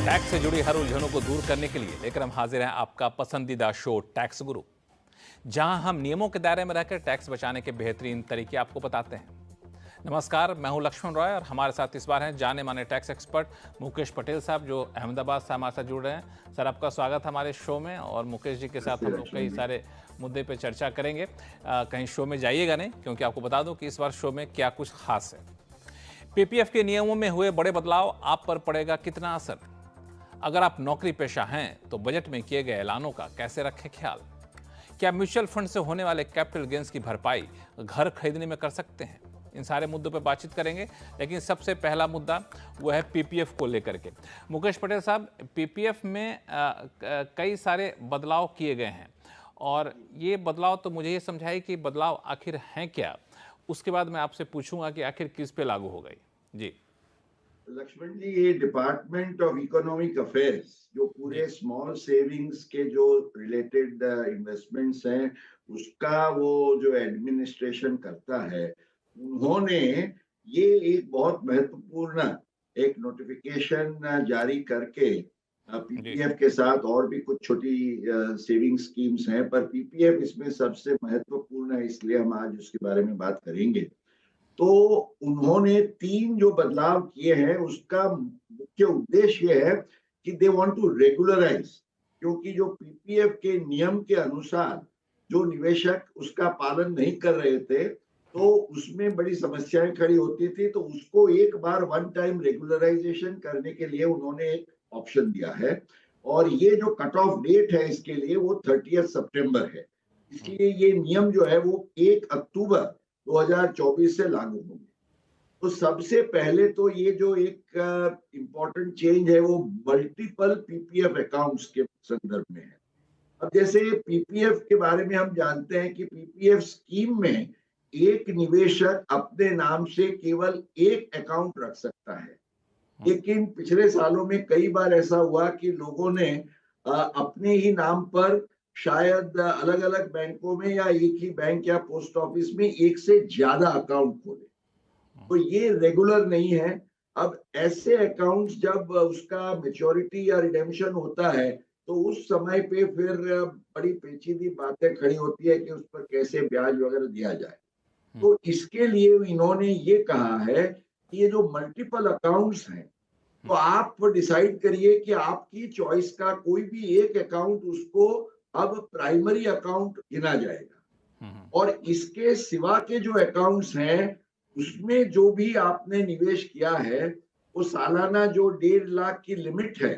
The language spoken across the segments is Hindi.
टैक्स से जुड़ी हर उलझनों को दूर करने के लिए लेकर हम हाजिर हैं आपका पसंदीदा शो टैक्स गुरु, जहां हम नियमों के दायरे में रहकर टैक्स बचाने के बेहतरीन तरीके आपको बताते हैं। नमस्कार, मैं हूं लक्ष्मण रॉय और हमारे साथ इस बार हैं जाने माने टैक्स एक्सपर्ट मुकेश पटेल साहब, जो अहमदाबाद से हमारे साथ जुड़ रहे हैं। सर, आपका स्वागत हमारे शो में। और मुकेश जी के साथ हम लोग कई सारे मुद्दे पर चर्चा करेंगे। कहीं शो में जाइएगा नहीं, क्योंकि आपको बता दूं कि इस बार शो में क्या कुछ खास है। पीपीएफ के नियमों में हुए बड़े बदलाव, आप पर पड़ेगा कितना असर? अगर आप नौकरी पेशा हैं तो बजट में किए गए ऐलानों का कैसे रखें ख्याल? क्या म्यूचुअल फंड से होने वाले कैपिटल गेन्स की भरपाई घर खरीदने में कर सकते हैं? इन सारे मुद्दों पर बातचीत करेंगे, लेकिन सबसे पहला मुद्दा वो है पीपीएफ को लेकर के। मुकेश पटेल साहब, पीपीएफ में कई सारे बदलाव किए गए हैं, और ये बदलाव तो मुझे ये समझाइए कि बदलाव आखिर हैं क्या। उसके बाद मैं आपसे पूछूंगा कि आखिर किस पे लागू हो गई। जी लक्ष्मण जी, ये डिपार्टमेंट ऑफ इकोनॉमिक अफेयर्स जो पूरे जी स्मॉल सेविंग्स के जो रिलेटेड इन्वेस्टमेंट्स हैं उसका वो जो एडमिनिस्ट्रेशन करता है, उन्होंने ये एक बहुत महत्वपूर्ण एक नोटिफिकेशन जारी करके जी पीपीएफ के साथ और भी कुछ छोटी सेविंग स्कीम्स हैं, पर पीपीएफ इसमें सबसे महत्वपूर्ण है, इसलिए हम आज उसके बारे में बात करेंगे। तो उन्होंने 3 जो बदलाव किए हैं उसका मुख्य उद्देश्य ये है कि दे वांट टू रेगुलराइज, क्योंकि जो पीपीएफ के नियम के अनुसार जो निवेशक उसका पालन नहीं कर रहे थे तो उसमें बड़ी समस्याएं खड़ी होती थी, तो उसको एक बार वन टाइम रेगुलराइजेशन करने के लिए उन्होंने एक ऑप्शन दिया है। और ये जो कट ऑफ डेट है इसके लिए वो 30 सितंबर है, इसलिए ये नियम जो है वो 1 अक्टूबर 2024 से लागू होंगे। तो सबसे पहले तो ये जो एक इम्पोर्टेंट चेंज है वो मल्टीपल पीपीएफ अकाउंट्स के संदर्भ में है। अब जैसे पीपीएफ के बारे में हम जानते हैं कि पीपीएफ स्कीम में एक निवेशक अपने नाम से केवल एक अकाउंट रख सकता है, लेकिन पिछले सालों में कई बार ऐसा हुआ कि लोगों ने अपने ही नाम पर शायद अलग अलग बैंकों में या एक ही बैंक या पोस्ट ऑफिस में एक से ज्यादा अकाउंट खोले, तो ये रेगुलर नहीं है। अब ऐसे अकाउंट्स जब उसका मैच्योरिटी या रिडेम्पशन होता है तो उस समय पे फिर बड़ी पेचीदी बातें खड़ी होती है कि उस पर कैसे ब्याज वगैरह दिया जाए। तो इसके लिए इन्होंने ये कहा है कि ये जो मल्टीपल अकाउंट्स हैं, तो आप डिसाइड करिए कि आपकी चॉइस का कोई भी एक अकाउंट उसको अब प्राइमरी अकाउंट गिना जाएगा। और इसके सिवा के जो अकाउंट्स हैं उसमें जो भी आपने निवेश किया है वो सालाना जो 1.5 लाख की लिमिट है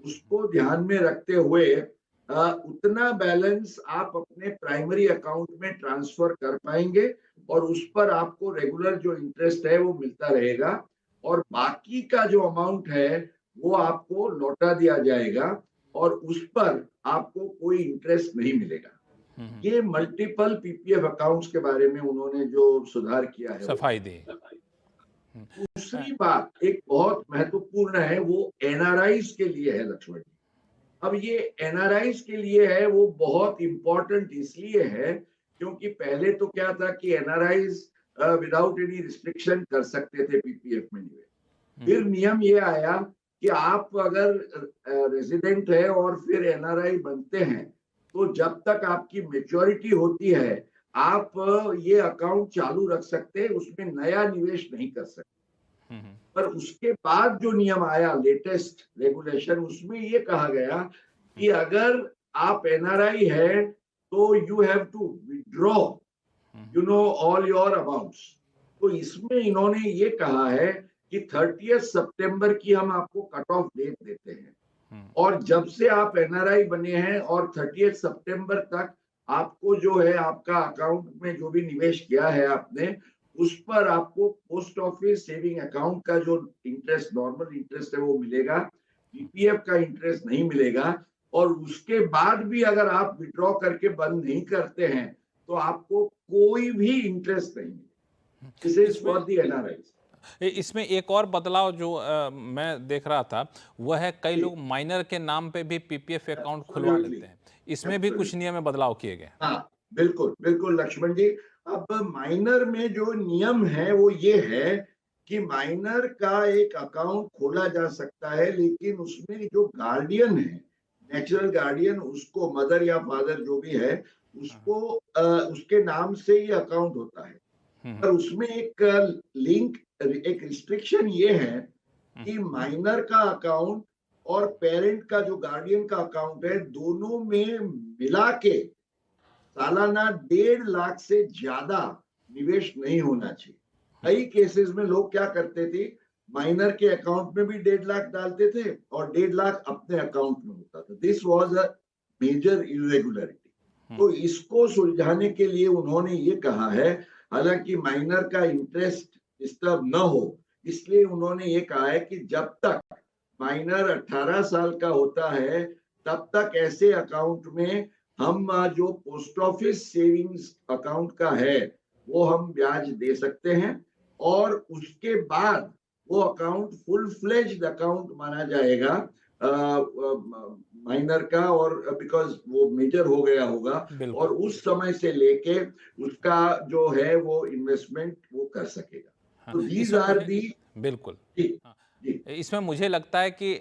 उसको ध्यान में रखते हुए उतना बैलेंस आप अपने प्राइमरी अकाउंट में ट्रांसफर कर पाएंगे और उस पर आपको रेगुलर जो इंटरेस्ट है वो मिलता रहेगा, और बाकी का जो अमाउंट है वो आपको लौटा दिया जाएगा और उस पर आपको कोई इंटरेस्ट नहीं मिलेगा। ये मल्टीपल पीपीएफ अकाउंट्स के बारे में उन्होंने जो सुधार किया है सफाई दी। दूसरी बात एक बहुत महत्वपूर्ण है, वो एनआरआईज के लिए है लक्ष्मण जी। अब ये एनआरआईज के लिए है, वो बहुत इंपॉर्टेंट इसलिए है क्योंकि पहले तो क्या था कि एनआरआईज विदाउट एनी रिस्ट्रिक्शन कर सकते थे पीपीएफ में निवेश। फिर नियम ये आया कि आप अगर रेजिडेंट है और फिर एनआरआई बनते हैं तो जब तक आपकी मैच्योरिटी होती है आप ये अकाउंट चालू रख सकते हैं, उसमें नया निवेश नहीं कर सकते। पर उसके बाद जो नियम आया लेटेस्ट रेगुलेशन, उसमें ये कहा गया कि अगर आप एनआरआई है तो you have to withdraw all your amounts. तो इसमें इन्होंने ये कहा है कि 30 सितंबर की हम आपको कट ऑफ डेट देते हैं, और जब से आप एनआरआई बने हैं और 30 सितंबर तक आपको जो है आपका अकाउंट में जो भी निवेश किया है आपने उस पर आपको पोस्ट ऑफिस सेविंग अकाउंट का जो इंटरेस्ट नॉर्मल इंटरेस्ट है वो मिलेगा, पीपीएफ का इंटरेस्ट नहीं मिलेगा। और उसके बाद भी अगर आप विड्रॉ करके बंद नहीं करते हैं तो आपको कोई भी इंटरेस्ट नहीं मिलेगा। This is for the NRI. इसमें एक और बदलाव जो मैं देख रहा था वह है, कई लोग माइनर के नाम पे भी पीपीएफ अकाउंट खुलवा लेते हैं। इसमें भी कुछ नियम में बदलाव किए गए। हाँ, बिल्कुल बिल्कुल लक्ष्मण जी। अब माइनर में जो नियम है वो ये है कि माइनर का एक अकाउंट खोला जा सकता है, लेकिन उसमें जो गार्डियन है, नेचुरल गार्डियन, उसको मदर या फादर जो भी है, उसको उसके नाम से ही अकाउंट होता है। हम्म, पर उसमें एक लिंक, एक रिस्ट्रिक्शन ये है कि माइनर का अकाउंट और पेरेंट का जो गार्डियन का अकाउंट है, दोनों में मिला के सालाना 1.5 लाख से ज्यादा निवेश नहीं होना चाहिए। कई केसेस में लोग क्या करते थे, माइनर के अकाउंट में भी 1.5 लाख डालते थे और 1.5 लाख अपने अकाउंट में होता था। This was a major irregularity. तो इसको सुलझाने के लिए उन्होंने ये कहा है, हालांकि माइनर का इंटरेस्ट डिस्टर्ब न हो, इसलिए उन्होंने ये कहा है कि जब तक माइनर 18 साल का होता है, तब तक ऐसे अकाउंट में हम जो पोस्ट ऑफिस सेविंग्स अकाउंट का है, वो हम ब्याज दे सकते हैं और उसके बाद वो अकाउंट फुल फ्लेज्ड अकाउंट माना जाएगा माइनर का, और बिकॉज वो मेजर हो गया होगा, बिल्कुल। और उस समय से लेके उसका जो है वो इन्वेस्टमेंट वो कर सकेगा। हाँ, तो दीज इसमें आर मुझे दी। बिल्कुल। जी हाँ, जी इसमें मुझे लगता है कि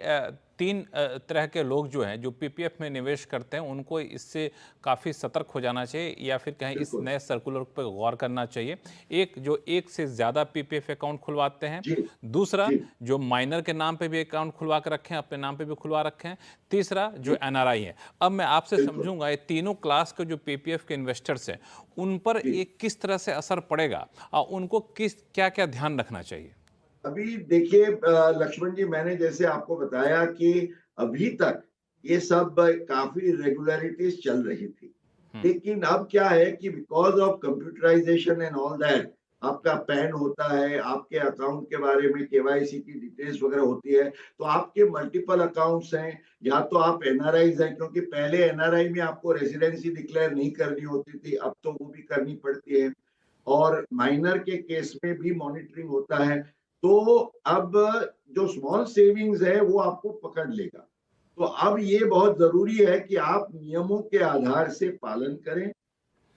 तीन तरह के लोग जो हैं जो पीपीएफ में निवेश करते हैं उनको इससे काफ़ी सतर्क हो जाना चाहिए या फिर कहें इस बिल्कुल। नए सर्कुलर पर गौर करना चाहिए। एक जो एक से ज़्यादा पीपीएफ अकाउंट खुलवाते हैं, जी दूसरा जी जो माइनर के नाम पे भी अकाउंट खुलवा कर रखें, अपने नाम पे भी खुलवा रखें, तीसरा जो जी एनआरआई है। अब मैं आपसे बिल्कुल। समझूंगा ये तीनों क्लास के जो पीपीएफ के इन्वेस्टर्स हैं उन पर जी ये किस तरह से असर पड़ेगा और उनको किस क्या क्या ध्यान रखना चाहिए। अभी देखिए लक्ष्मण जी, मैंने जैसे आपको बताया कि अभी तक ये सब काफी रेगुलरिटीज चल रही थी, लेकिन अब क्या है कि because of computerization and all that, आपका पैन होता है, आपके अकाउंट के बारे में केवाईसी की डिटेल्स वगैरह होती है, तो आपके मल्टीपल अकाउंट्स हैं, या तो आप एनआरआईज हैं, क्योंकि पहले एनआरआई में आपको रेजिडेंसी डिक्लेयर नहीं करनी होती थी, अब तो वो भी करनी पड़ती है, और माइनर के केस में भी मॉनिटरिंग होता है। तो अब जो स्मॉल सेविंग्स है वो आपको पकड़ लेगा। तो अब ये बहुत जरूरी है कि आप नियमों के आधार से पालन करें।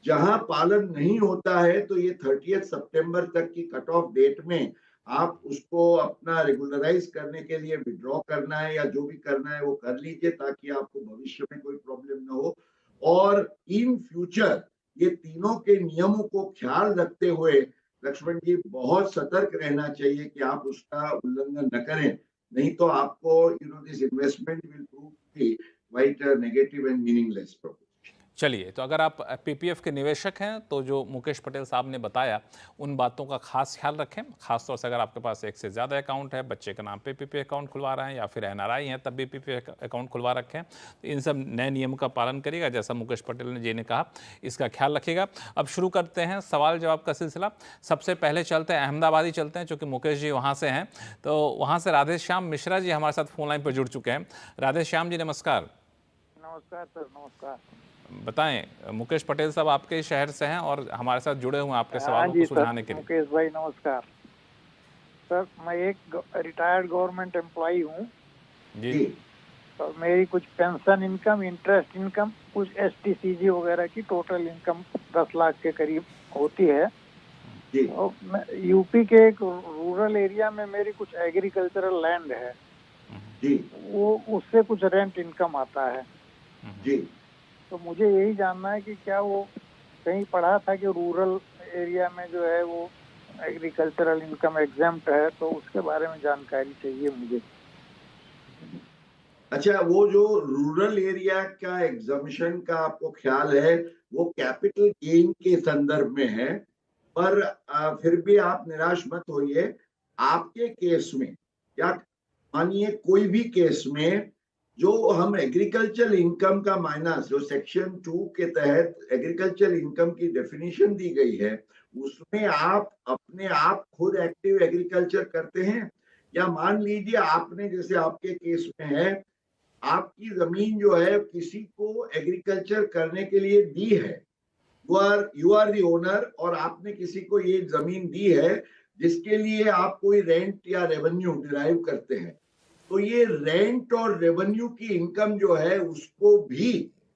जहां पालन नहीं होता है तो ये 30 सितंबर तक की कट ऑफ डेट में आप उसको अपना रेगुलराइज करने के लिए विड्रॉ करना है या जो भी करना है वो कर लीजिए, ताकि आपको भविष्य में कोई प्रॉब्लम ना हो। और इन फ्यूचर ये तीनों के नियमों को ख्याल रखते हुए लक्ष्मण जी बहुत सतर्क रहना चाहिए कि आप उसका उल्लंघन न करें, नहीं तो आपको this investment will prove to be quite negative and meaningless. चलिए, तो अगर आप पीपीएफ के निवेशक हैं तो जो मुकेश पटेल साहब ने बताया उन बातों का खास ख्याल रखें। खासतौर से अगर आपके पास एक से ज़्यादा अकाउंट है, बच्चे के नाम पे पीपीएफ अकाउंट खुलवा रहे हैं या फिर एनआरआई हैं तब भी पीपीएफ अकाउंट खुलवा रखें, तो इन सब नए नियम का पालन करिएगा जैसा मुकेश पटेल जी ने कहा, इसका ख्याल रखिएगा। अब शुरू करते हैं सवाल जवाब का सिलसिला। सबसे पहले चलते हैं अहमदाबाद ही चलते हैं, चूँकि मुकेश जी वहाँ से हैं, तो वहाँ से राधे श्याम मिश्रा जी हमारे साथ फोन लाइन पर जुड़ चुके हैं। राधे श्याम जी नमस्कार। नमस्कार सर, नमस्कार। बताएं, मुकेश पटेल साहब आपके ही शहर से हैं और हमारे साथ जुड़े हुए हैं आपके सवालों को सुलझाने के लिए। मुकेश भाई नमस्कार। सर मैं एक रिटायर्ड गवर्नमेंट एम्प्लॉई हूँ जी। तो मेरी कुछ पेंशन इनकम, इंटरेस्ट इनकम, कुछ एसटीसीजी वगैरह की टोटल इनकम 10 लाख के करीब होती है। जी। और यूपी के एक रूरल एरिया में मेरी कुछ एग्रीकल्चरल लैंड है जी। वो, उससे कुछ रेंट इनकम आता है जी। तो मुझे यही जानना है कि क्या वो, कहीं पढ़ा था कि रूरल एरिया में जो है वो एग्रीकल्चरल इनकम एग्जेम्प्ट है, तो उसके बारे में जानकारी चाहिए मुझे। अच्छा, वो जो रूरल एरिया का एग्जामिशन का आपको ख्याल है, वो कैपिटल गेन के संदर्भ में है, पर फिर भी आप निराश मत होइए। आपके केस में या मानिए कोई भी केस में जो हम एग्रीकल्चर इनकम का माइनस, जो सेक्शन 2 के तहत एग्रीकल्चर इनकम की डेफिनेशन दी गई है, उसमें आप अपने आप खुद एक्टिव एग्रीकल्चर करते हैं, या मान लीजिए आपने, जैसे आपके केस में है, आपकी जमीन जो है किसी को एग्रीकल्चर करने के लिए दी है, यू आर दी ओनर, और आपने किसी को ये जमीन दी है जिसके लिए आप कोई रेंट या रेवेन्यू डिराइव करते हैं, तो ये रेंट और रेवेन्यू की इनकम जो है उसको भी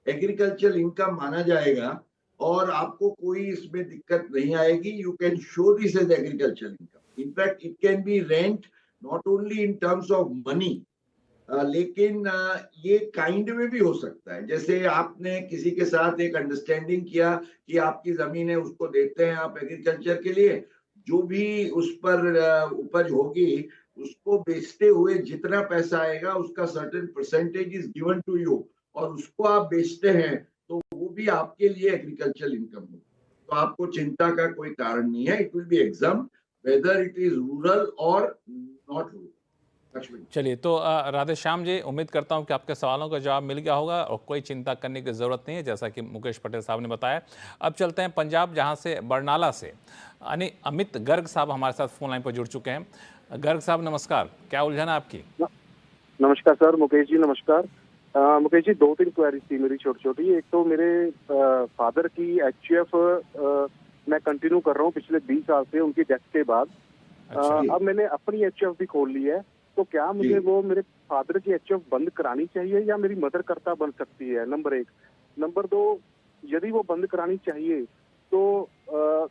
एग्रीकल्चर इनकम माना जाएगा और आपको कोई इसमें दिक्कत नहीं आएगी। You can show this as agriculture income. In fact it can be rent not only in terms of money, लेकिन ये काइंड में भी हो सकता है। जैसे आपने किसी के साथ एक अंडरस्टैंडिंग किया कि आपकी जमीन है, उसको देते हैं आप एग्रीकल्चर के लिए, जो भी उस पर उपज होगी उसको बेचते हुए जितना पैसा आएगा उसका certain percentage is given to you, और उसको आप बेचते हैं तो वो भी आपके लिए एग्रीकल्चर इनकम होगी। तो आपको चिंता का कोई कारण नहीं है। It will B exam whether it is rural और नॉट रूरल। चलिए, तो राधेश्याम जी, उम्मीद करता हूं कि आपके सवालों का जवाब मिल गया होगा और कोई चिंता करने की ज़रूरत नहीं है, जैसा कि मुकेश पटेल साहब ने बताया। अब चलते हैं पंजाब, जहां से बरनाला से अमित गर्ग साहब हमारे साथ फोन लाइन पर जुड़ चुके हैं। गर्ग साहब नमस्कार, क्या उलझन है आपकी? नमस्कार सर। मुकेश जी नमस्कार। मुकेश जी, 2-3 क्वेरीज थी मेरी छोटी छोटी। एक तो मेरे फादर की एचयूएफ मैं कंटिन्यू कर रहा हूँ पिछले 20 साल से, उनकी डेथ के बाद। अब मैंने अपनी एचयूएफ भी खोल ली है, तो क्या मुझे वो मेरे फादर की एचयूएफ बंद करानी चाहिए या मेरी मदर कर्ता बन सकती है? नंबर 1। नंबर 2, यदि वो बंद करानी चाहिए तो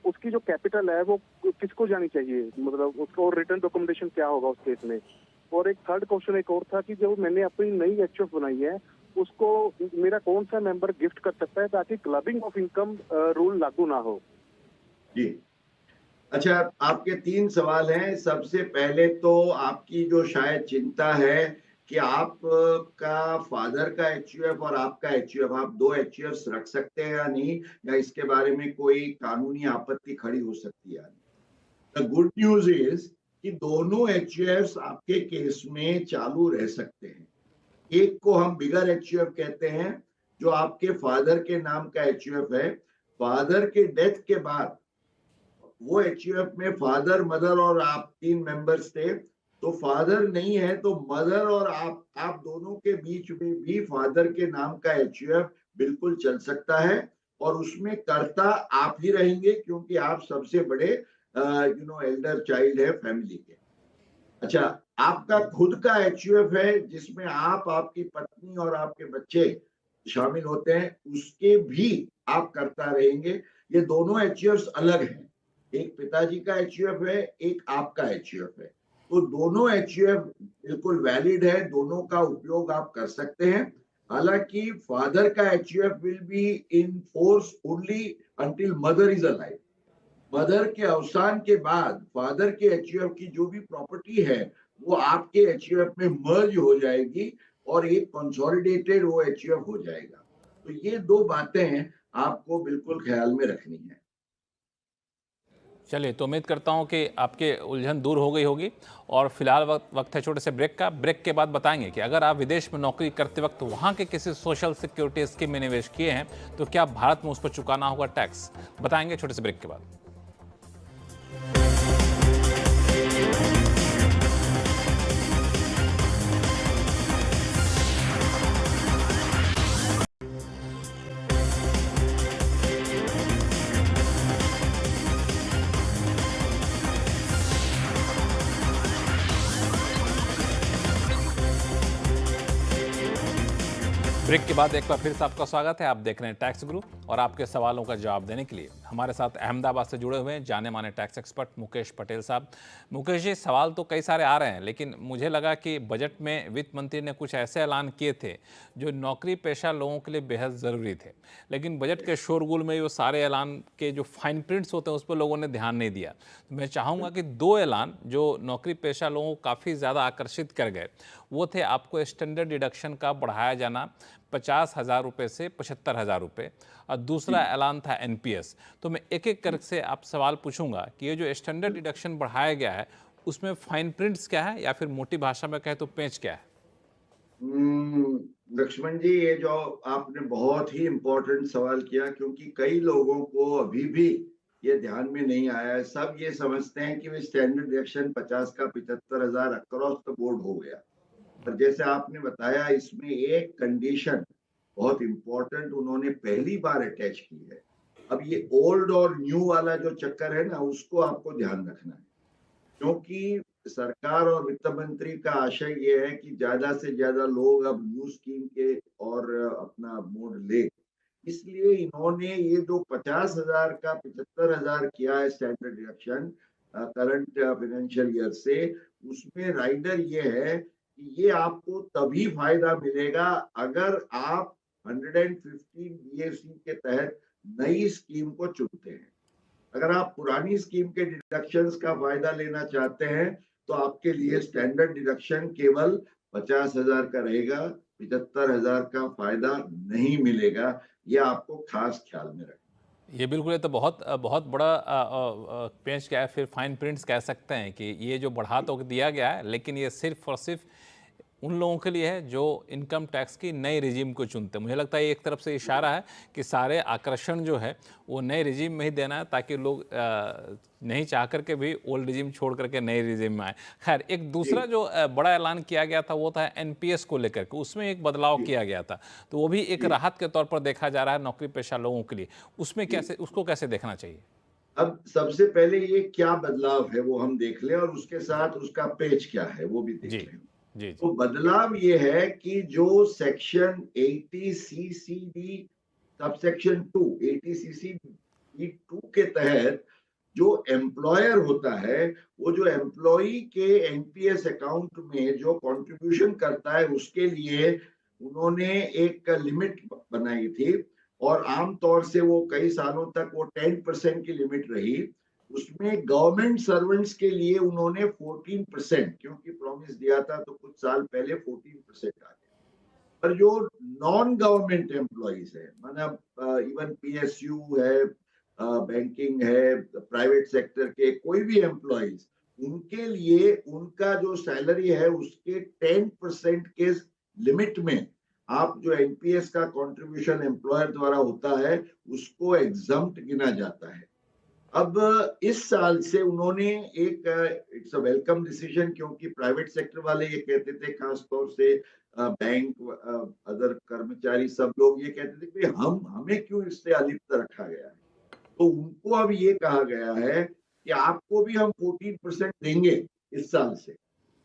उसकी जो कैपिटल है वो किसको जानी चाहिए, मतलब उसको रिटर्न डॉक्यूमेंटेशन क्या होगा उस केस में? और एक थर्ड क्वेश्चन एक और था कि जो मैंने अपनी नई एचयूएफ बनाई है उसको मेरा कौन सा मेंबर गिफ्ट कर सकता है ताकि क्लबिंग ऑफ इनकम रूल लागू ना हो? जी, अच्छा, आपके 3 सवाल हैं। सबसे पहले तो आपकी जो शायद चिंता है कि आपका फादर का एचयूएफ और आपका एचयूएफ, आप 2 एचयूएफ रख सकते हैं या नहीं, या इसके बारे में कोई कानूनी आपत्ति खड़ी हो सकती है। द गुड न्यूज इज कि दोनों एचयूएफ आपके केस में चालू रह सकते हैं। एक को हम बिगर एचयूएफ कहते हैं, जो आपके फादर के नाम का एचयूएफ है। फादर के डेथ के बाद वो एचयूएफ में फादर, मदर और आप 3 मेंबर्स थे। तो फादर नहीं है तो मदर और आप दोनों के बीच में भी फादर के नाम का एचयूएफ बिल्कुल चल सकता है, और उसमें कर्ता आप ही रहेंगे क्योंकि आप सबसे बड़े एल्डर चाइल्ड है फैमिली के। अच्छा, आपका खुद का एचयूएफ है जिसमें आप, आपकी पत्नी और आपके बच्चे शामिल होते हैं, उसके भी आप कर्ता रहेंगे। ये दोनों एचयूएफ अलग हैं, एक पिताजी का एचयूएफ है, एक आपका एचयूएफ है। तो दोनों एचयूएफ बिल्कुल वैलिड है, दोनों का उपयोग आप कर सकते हैं। हालांकि फादर का HUF will be in force only until mother is alive. Mother के अवसान के बाद फादर के एचयूएफ की जो भी प्रॉपर्टी है वो आपके एचयूएफ में मर्ज हो जाएगी और एक कंसोलिडेटेड वो एचयूएफ हो जाएगा। तो ये 2 बातें आपको बिल्कुल ख्याल में रखनी है। चलिए, तो उम्मीद करता हूं कि आपके उलझन दूर हो गई होगी। और फिलहाल वक्त है छोटे से ब्रेक का। ब्रेक के बाद बताएंगे कि अगर आप विदेश में नौकरी करते वक्त वहां के किसी सोशल सिक्योरिटी स्कीम में निवेश किए हैं तो क्या भारत में उस पर चुकाना होगा टैक्स? बताएंगे छोटे से ब्रेक के बाद। ब्रेक के बाद एक बार फिर से आपका स्वागत है। आप देख रहे हैं टैक्स गुरु, और आपके सवालों का जवाब देने के लिए हमारे साथ अहमदाबाद से जुड़े हुए हैं जाने माने टैक्स एक्सपर्ट मुकेश पटेल साहब। मुकेश जी, सवाल तो कई सारे आ रहे हैं, लेकिन मुझे लगा कि बजट में वित्त मंत्री ने कुछ ऐसे ऐलान किए थे जो नौकरी पेशा लोगों के लिए बेहद ज़रूरी थे, लेकिन बजट के शोरगुल में वो सारे ऐलान के जो फाइन प्रिंट्स होते हैं उस पर लोगों ने ध्यान नहीं दिया। तो मैं चाहूँगा कि 2 ऐलान जो नौकरी पेशा लोगों को काफ़ी ज़्यादा आकर्षित कर गए वो थे, आपको स्टैंडर्ड डिडक्शन का बढ़ाया जाना 50,000 रुपये से 75,000 रुपये, और दूसरा ऐलान था एनपीएस। तो मैं एक एक करके आप सवाल पूछूंगा कि ये जो स्टैंडर्ड डिडक्शन बढ़ाया गया है उसमें फाइन प्रिंट्स क्या है, या फिर मोटी भाषा में कहे तो पेंच क्या है? लक्ष्मण जी, ये जो आपने बहुत ही इम्पोर्टेंट सवाल किया, क्योंकि कई लोगों को अभी भी ये ध्यान में नहीं आया है। सब ये समझते हैं कि स्टैंडर्ड डिडक्शन 50 का 75,000 अक्रॉस द बोर्ड हो गया। पर जैसे आपने बताया, इसमें एक कंडीशन बहुत इंपॉर्टेंट उन्होंने पहली बार अटैच की है। अब ये ओल्ड और न्यू वाला जो चक्कर है ना, उसको आपको ध्यान रखना है, क्योंकि सरकार और वित्त मंत्री का आशय ये है कि ज्यादा से ज्यादा लोग अब न्यू स्कीम के और अपना मोड ले। इसलिए इन्होंने ये जो 50,000 का 75,000 किया है standard deduction, current financial year से, उसमें राइडर ये है कि ये आपको तभी फायदा मिलेगा अगर आप 115 BSE के तहत नई स्कीम को चुनते हैं। अगर आप पुरानी स्कीम के डिडक्शंस का फायदा लेना चाहते हैं तो आपके लिए स्टैंडर्ड डिडक्शन केवल 50,000 का रहेगा, 75,000 का फायदा नहीं मिलेगा। यह आपको खास ख्याल में रखें। ये बिल्कुल, ये तो बहुत बहुत बड़ा पेंच क्या है, फिर फाइन प्रिंट्स कह सकते हैं कि ये जो बढ़ा तो दिया गया है, लेकिन ये सिर्फ और सिर्फ उन लोगों के लिए है जो इनकम टैक्स की नई रिजीम को चुनते हैं। मुझे लगता है ये एक तरफ से इशारा है कि सारे आकर्षण जो है वो नए रिजीम में ही देना है, ताकि लोग नहीं चाह करके भी ओल्ड रिजीम छोड़ करके नए रिजीम में आए। खैर, एक दूसरा जो बड़ा ऐलान किया गया था वो था NPS को लेकर के, उसमें एक बदलाव किया गया था, तो वो भी एक राहत के तौर पर देखा जा रहा है नौकरी पेशा लोगों के लिए। उसमें कैसे, उसको कैसे देखना चाहिए? अब सबसे पहले ये क्या बदलाव है वो हम देख लें और उसके साथ उसका पेच क्या है वो भी देख लें। जी। तो बदलाव ये है कि जो सेक्शन 80 CCD सबसेक्शन 2 80 CCD 2 के तहत जो एम्प्लॉयर होता है, वो जो एम्प्लॉई के NPS अकाउंट में जो कंट्रीब्यूशन करता है उसके लिए उन्होंने एक लिमिट बनाई थी और आमतौर से वो कई सालों तक वो 10% की लिमिट रही। उसमें गवर्नमेंट सर्वेंट्स के लिए उन्होंने 14%, क्योंकि प्रॉमिस दिया था तो कुछ साल पहले 14% आ गया। पर जो नॉन गवर्नमेंट एम्प्लॉइज है, मतलब इवन PSU है, बैंकिंग है, प्राइवेट सेक्टर के कोई भी एम्प्लॉइज, उनके लिए उनका जो सैलरी है उसके 10% के लिमिट में आप जो NPS का कंट्रीब्यूशन एम्प्लॉयर द्वारा होता है उसको एग्जम्प्ट गिना जाता है। अब इस साल से उन्होंने एक इट्स अ वेलकम डिसीजन, क्योंकि प्राइवेट सेक्टर वाले ये कहते थे, खासतौर से बैंक अदर कर्मचारी सब लोग ये कहते थे कि हमें क्यों इससे अलिप्त रखा गया है। तो उनको अब ये कहा गया है कि आपको भी हम 14% देंगे इस साल से।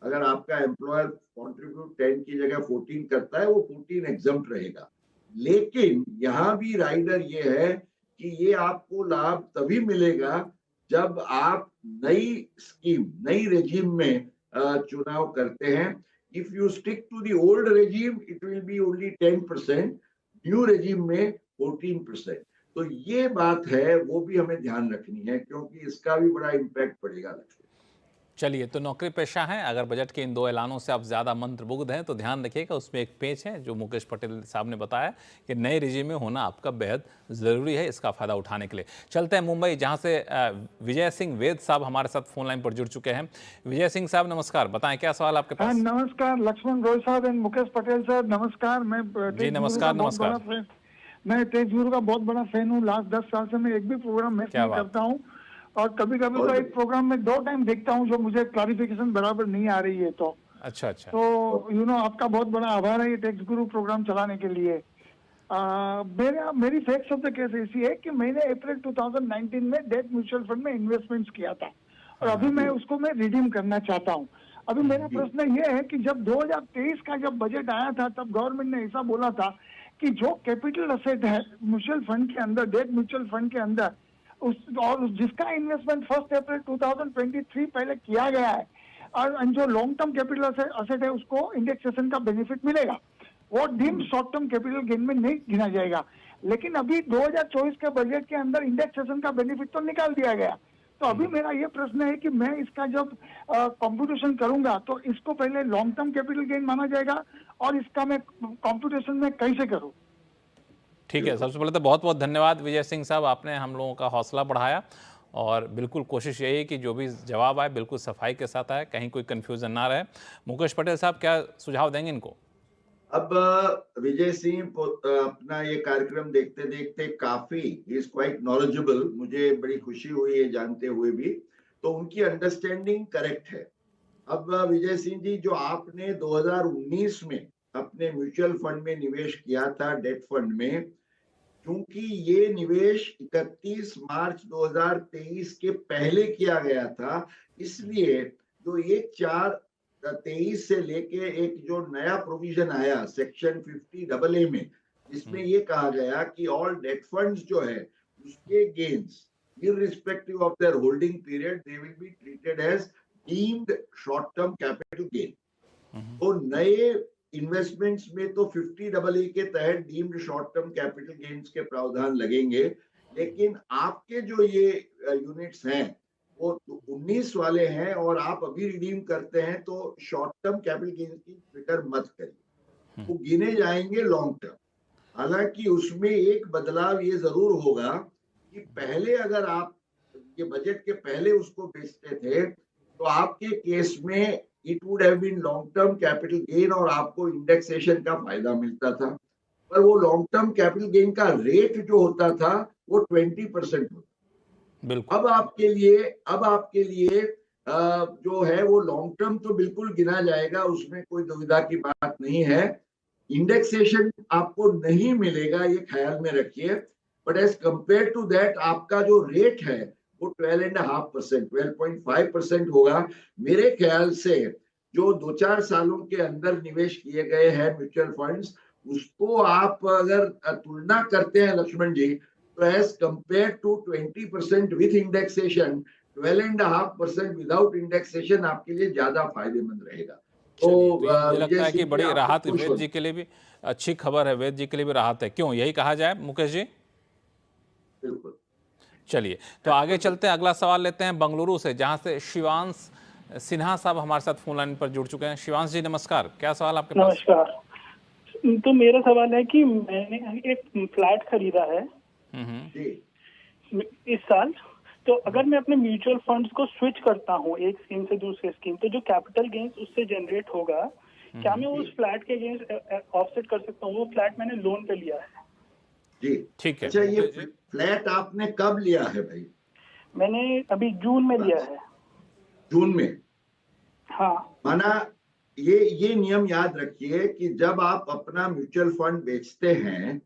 अगर आपका एम्प्लॉयर कंट्रीब्यूट 10 की जगह 14 करता है, वो 14 एग्जम्प्ट रहेगा। लेकिन यहाँ भी राइडर ये है कि ये आपको लाभ तभी मिलेगा जब आप नई स्कीम, नई रेजिम में चुनाव करते हैं। If you stick to the old regime it will be only 10%, new regime में 14%। तो ये बात है, वो भी हमें ध्यान रखनी है क्योंकि इसका भी बड़ा इम्पैक्ट पड़ेगा। चलिए, तो नौकरी पेशा हैं, अगर बजट के इन दो ऐलानों से आप ज़्यादा मंत्रमुग्ध हैं तो ध्यान रखिएगा, उसमें एक पेच है जो मुकेश पटेल साहब ने बताया कि नए रिजीम में होना आपका बेहद ज़रूरी है इसका फ़ायदा उठाने के लिए। चलते हैं मुंबई, जहां से विजय सिंह वेद साहब हमारे साथ फोन लाइन पर जुड़ चुके हैं। विजय सिंह साहब नमस्कार, बताएं क्या सवाल आपके पास? नमस्कार लक्ष्मण रॉय साहब एंड मुकेश पटेल सर, नमस्कार। मैं जी नमस्कार। नमस्कार। मैं तेज गुरु का बहुत बड़ा फैन हूँ। लास्ट 10 साल से मैं एक भी प्रोग्राम मिस नहीं करता हूँ और कभी कभी तो एक प्रोग्राम में 2 टाइम देखता हूँ जो मुझे क्लैरिफिकेशन बराबर नहीं आ रही है तो। अच्छा। तो आपका बहुत बड़ा आभार है ये टेक्स्ट गुरु प्रोग्राम चलाने के लिए। मेरी फैक्ट ऑफ द केस ऐसी है कि मैंने अप्रैल 2019 में डेट म्यूचुअल फंड में इन्वेस्टमेंट्स किया था और अभी मैं उसको रिडीम करना चाहता हूँ। अभी मेरा प्रश्न ये है कि जब 2023 का जब बजट आया था तब गवर्नमेंट ने ऐसा बोला था कि जो कैपिटल असेट है म्यूचुअल फंड के अंदर, डेट म्यूचुअल फंड के अंदर, जिसका इन्वेस्टमेंट 1 अप्रैल 2023 पहले किया गया है और जो लॉन्ग टर्म कैपिटल असेट है उसको इंडेक्सेशन का बेनिफिट मिलेगा, वो deemed short term capital gain में नहीं गिना जाएगा। लेकिन अभी 2024 के बजट के अंदर इंडेक्सेशन का बेनिफिट तो निकाल दिया गया। तो अभी मेरा ये प्रश्न है कि मैं इसका जब कंप्यूटेशन करूंगा तो इसको पहले लॉन्ग टर्म कैपिटल गेन माना जाएगा और इसका मैं कंप्यूटेशन में कैसे करूं? ठीक है, सबसे पहले तो बहुत बहुत धन्यवाद विजय सिंह साहब, आपने हम लोगों का हौसला बढ़ाया और बिल्कुल कोशिश यही है कि जो भी जवाब आए बिल्कुल सफाई के साथ आए, कहीं कोई कन्फ्यूजन ना रहे। मुकेश पटेल साहब क्या सुझाव देंगे इनको? अब विजय सिंह अपना ये कार्यक्रम देखते देखते काफी इज क्वाइट नॉलेजेबल, मुझे बड़ी खुशी हुई है जानते हुए भी, तो उनकी अंडरस्टैंडिंग करेक्ट है। अब विजय सिंह जी, जो आपने 2019 में अपने म्यूचुअल फंड में निवेश किया था, डेट फंड में, क्योंकि ये निवेश 31 मार्च 2023 के पहले किया गया था, इसलिए जो 1/4/23 से लेके एक जो नया प्रोविजन आया सेक्शन 50AA में, जिसमें ये कहा गया कि ऑल डेट फंड्स जो है उसके gains irrespective of their holding period, they will be treated as deemed short-term capital gain. तो नए इन्वेस्टमेंट्स में तो 50AA के तहत deemed short term capital gains के प्रावधान लगेंगे, लेकिन आपके जो ये यूनिट्स हैं वो 19 वाले हैं और आप अभी रिडीम करते हैं तो शॉर्ट टर्म कैपिटल गेन्स की फिक्र मत करिए, वो गिने जाएंगे लॉन्ग टर्म। हालांकि उसमें एक बदलाव ये जरूर होगा कि पहले अगर आप ये बजट के पहले उसको बेचते थे तो आपके केस में it would have been long term capital gain और आपको इंडेक्सेशन का फायदा मिलता था, पर वो लॉन्ग टर्म कैपिटल गेन का रेट जो होता था वो 20% होता। बिल्कुल। अब आपके लिए जो है वो लॉन्ग टर्म तो बिल्कुल गिना जाएगा, उसमें कोई दुविधा की बात नहीं है। इंडेक्सेशन आपको नहीं मिलेगा, ये ख्याल में रखिए, but as compared to that आपका जो रेट है वो 12.5%, 12.5% होगा। मेरे ख्याल से जो 2-4 सालों के अंदर निवेश किए गए हैं म्यूचुअल फंड्स, उसको आप अगर तुलना करते हैं लक्ष्मण जी, तो as compared to 20% with indexation, 12.5% without indexation आपके लिए ज्यादा फायदेमंद रहेगा। तो मुझे लगता है कि बड़ी राहत वेद जी के लिए भी अच्छी खबर है, वेद जी के लिए भी राहत है, क्यों यही कहा जाए मुकेश जी? बिल्कुल। चलिए तो आगे चलते हैं, अगला सवाल लेते हैं बेंगलुरु से, जहां से शिवांश सिन्हा साहब हमारे साथ फोन लाइन पर जुड़ चुके हैं। शिवांश जी नमस्कार, क्या सवाल आपके पास? नमस्कार। तो मेरा सवाल है कि मैंने एक फ्लैट खरीदा है इस साल, तो अगर मैं अपने म्यूचुअल फंड्स को स्विच करता हूँ एक स्कीम से दूसरे स्कीम, तो जो कैपिटल गेन्स उससे जनरेट होगा, क्या मैं उस फ्लैट के अगेंस्ट ऑफसेट कर सकता हूँ? वो फ्लैट मैंने लोन पे लिया है। जी ठीक है। अच्छा, ये फ्लैट आपने कब लिया है भाई? मैंने अभी जून में लिया है। जून में? हाँ। माना ये नियम याद रखिए कि जब आप अपना म्यूचुअल फंड बेचते हैं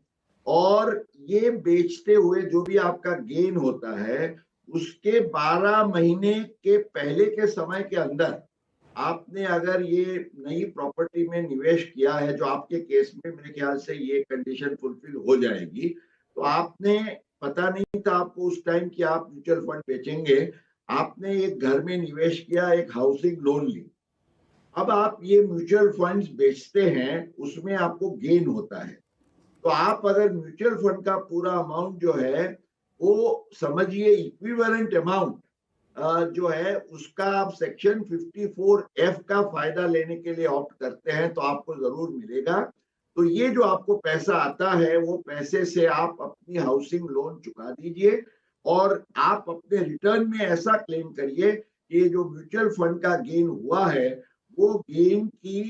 और ये बेचते हुए जो भी आपका गेन होता है, उसके 12 महीने के पहले के समय के अंदर आपने अगर ये नई प्रॉपर्टी में निवेश किया है, जो आपके केस में मेरे ख्याल से ये कंडीशन फुलफिल हो जाएगी, तो आपने पता नहीं था आपको उस टाइम कि आप म्यूचुअल फंड बेचेंगे, आपने एक घर में निवेश किया, एक हाउसिंग लोन ली, अब आप ये म्यूचुअल फंड्स बेचते हैं, उसमें आपको गेन होता है, तो आप अगर म्यूचुअल फंड का पूरा अमाउंट जो है वो समझिए इक्विवेलेंट अमाउंट जो है उसका आप सेक्शन 54F का फायदा लेने के लिए ऑप्ट करते हैं तो आपको जरूर मिलेगा। तो ये जो आपको पैसा आता है वो पैसे से आप अपनी हाउसिंग लोन चुका दीजिए और आप अपने रिटर्न में ऐसा क्लेम करिए कि ये जो म्यूचुअल फंड का गेन हुआ है वो गेन की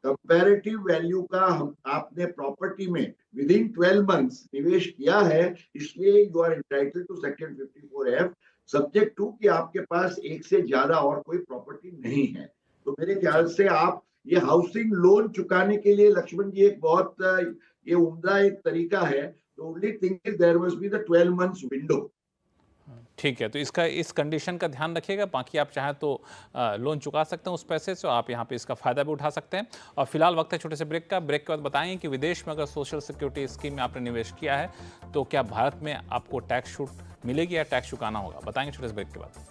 कंपैरेटिव वैल्यू का आपने प्रॉपर्टी में विद इन 12 मंथ्स निवेश किया है, इसलिए you are entitled to section 54F, subject to कि आपके पास एक से ज्यादा और कोई प्रॉपर्टी नहीं है। तो मेरे ख्याल से आप ये हाउसिंग लोन चुकाने के लिए लक्ष्मण जी एक बहुत ये उम्दा एक तरीका है। The only thing is there must be the 12 months window. ठीक है, तो इस कंडीशन का ध्यान रखिएगा, बाकी आप चाहें तो लोन चुका सकते हैं उस पैसे से, आप यहाँ पे इसका फायदा भी उठा सकते हैं। और फिलहाल वक्त है छोटे से ब्रेक का। ब्रेक के बाद बताएंगे कि विदेश में अगर सोशल सिक्योरिटी स्कीम में आपने निवेश किया है तो क्या भारत में आपको टैक्स छूट मिलेगी या टैक्स चुकाना होगा, बताएंगे छोटे से ब्रेक के बाद।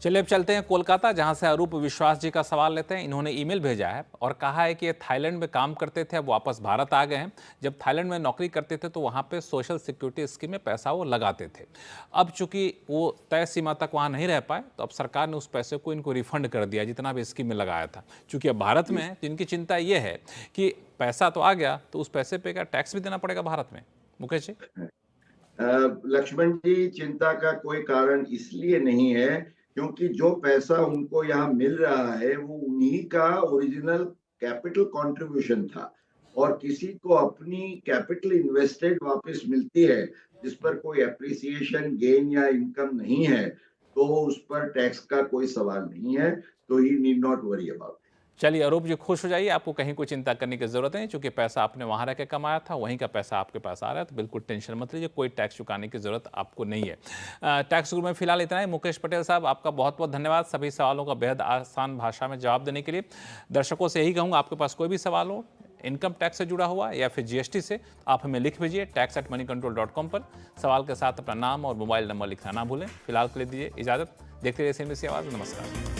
चलिए अब चलते हैं कोलकाता, जहां से अरूप विश्वास जी का सवाल लेते हैं। इन्होंने ईमेल भेजा है और कहा है कि ये थाईलैंड में काम करते थे, अब वापस भारत आ गए हैं। जब थाईलैंड में नौकरी करते थे तो वहां पे सोशल सिक्योरिटी स्कीम में पैसा वो लगाते थे। अब चूंकि वो तय सीमा तक वहां नहीं रह पाए तो अब सरकार ने उस पैसे को इनको रिफंड कर दिया जितना भी स्कीम में लगाया था। चूंकि अब भारत में है तो इनकी चिंता ये है कि पैसा तो आ गया तो उस पैसे पे क्या टैक्स भी देना पड़ेगा भारत में। मुकेश जी। लक्ष्मण जी, चिंता का कोई कारण इसलिए नहीं है क्योंकि जो पैसा उनको यहाँ मिल रहा है वो उन्हीं का ओरिजिनल कैपिटल कंट्रीब्यूशन था और किसी को अपनी कैपिटल इन्वेस्टेड वापस मिलती है जिस पर कोई एप्रिसिएशन गेन या इनकम नहीं है, तो उस पर टैक्स का कोई सवाल नहीं है, तो ही नीड नॉट वरी अबाउट। चलिए अरूप जी, खुश हो जाइए, आपको कहीं कोई चिंता करने की जरूरत नहीं, क्योंकि पैसा आपने वहां रह के कमाया था, वहीं का पैसा आपके पास आ रहा है, तो बिल्कुल टेंशन मत लीजिए, कोई टैक्स चुकाने की जरूरत आपको नहीं है। टैक्स गुरु में फिलहाल इतना ही। मुकेश पटेल साहब, आपका बहुत बहुत धन्यवाद सभी सवालों का बेहद आसान भाषा में जवाब देने के लिए। दर्शकों से यही कहूँगा, आपके पास कोई भी सवाल हो इनकम टैक्स से जुड़ा हुआ या फिर जीएसटी से, आप हमें लिख भेजिए tax@moneycontrol.com पर। सवाल के साथ अपना नाम और मोबाइल नंबर लिखना ना भूलें। फिलहाल के लिए दीजिए इजाजत। देखते रहिए CNBC आवाज। नमस्कार।